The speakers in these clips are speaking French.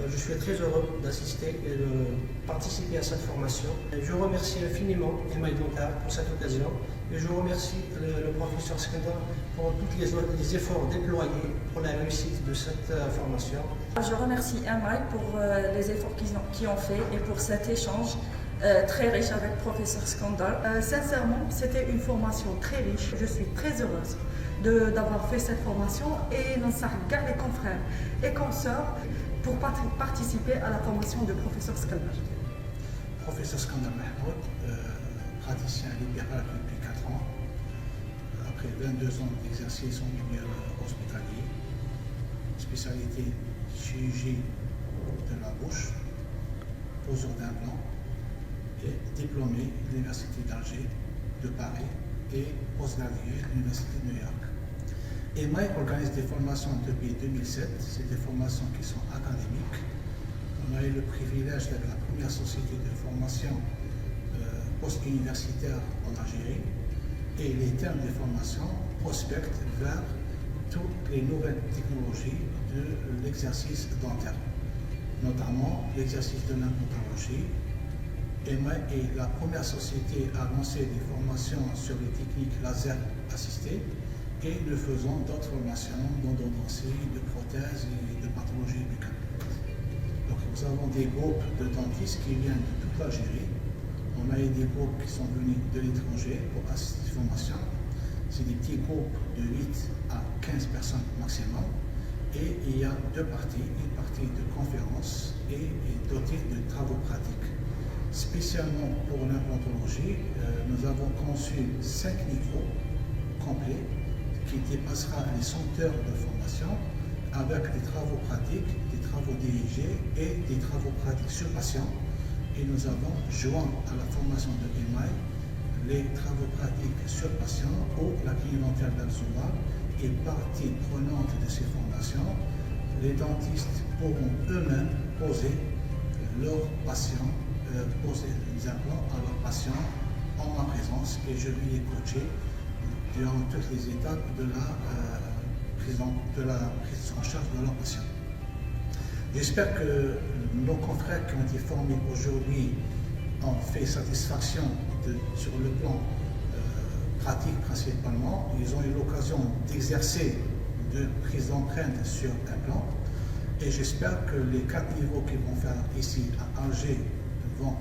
Je suis très heureux d'assister et de participer à cette formation. Je remercie infiniment Email Donta pour cette occasion et je remercie le professeur Skandar pour tous les efforts déployés pour la réussite de cette formation. Je remercie Email pour les efforts qu'ils ont fait et pour cet échange très riche avec le professeur Skandar. Sincèrement, c'était une formation très riche. Je suis très heureuse d'avoir fait cette formation et nous regarde les confrères et consoeurs pour participer à la formation du professeur Skandar. Professeur Skandar Mahmoud, praticien libéral depuis 4 ans, après 22 ans d'exercice en milieu hospitalier, spécialité chirurgie de la bouche, poseur d'implants, et diplômé de l'Université d'Alger, de Paris et postgradué de l'Université de New York. Email organise des formations depuis 2007, c'est des formations qui sont académiques. On a eu le privilège d'être la première société de formation post-universitaire en Algérie et les termes de formation prospectent vers toutes les nouvelles technologies de l'exercice dentaire, notamment l'exercice de l'implantologie. Email est la première société à lancer des formations sur les techniques laser assistées et nous faisons d'autres formations d'endodontie, de prothèses et de pathologie buccale. Donc nous avons des groupes de dentistes qui viennent de toute l'Algérie. On a eu des groupes qui sont venus de l'étranger pour assister aux formations. C'est des petits groupes de 8 à 15 personnes maximum. Et il y a deux parties, une partie de conférences et dotée de travaux pratiques. Spécialement pour l'implantologie, nous avons conçu 5 niveaux complets qui dépassera les 100 heures de formation avec des travaux pratiques, des travaux dirigés et des travaux pratiques sur patient. Et nous avons joint à la formation de Email les travaux pratiques sur patient où la clinique dentaire d'Al-Zouma est partie prenante de ces formations. Les dentistes pourront eux-mêmes poser leurs patients, poser des implants à leurs patients en ma présence et je vais les coacher durant toutes les étapes de la prise en charge de leurs patients. J'espère que nos confrères qui ont été formés aujourd'hui ont fait satisfaction sur le plan pratique principalement. Ils ont eu l'occasion d'exercer de prise d'empreinte sur implant et j'espère que les 4 niveaux qu'ils vont faire ici à Alger vont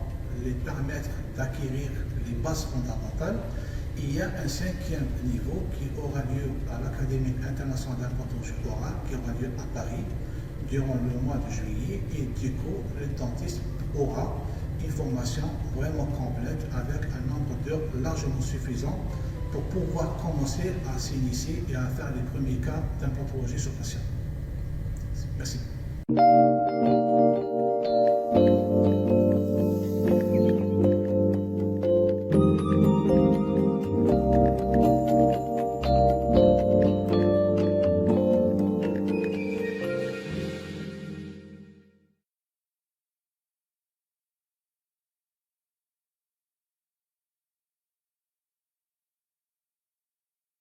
les permettre d'acquérir les bases fondamentales. Il y a un 5e niveau qui aura lieu à l'Académie internationale d'implantologie orale, qui aura lieu à Paris durant le mois de juillet. Et du coup, le dentiste aura une formation vraiment complète avec un nombre d'heures largement suffisant pour pouvoir commencer à s'initier et à faire les premiers cas d'implantologie sur patient. Merci.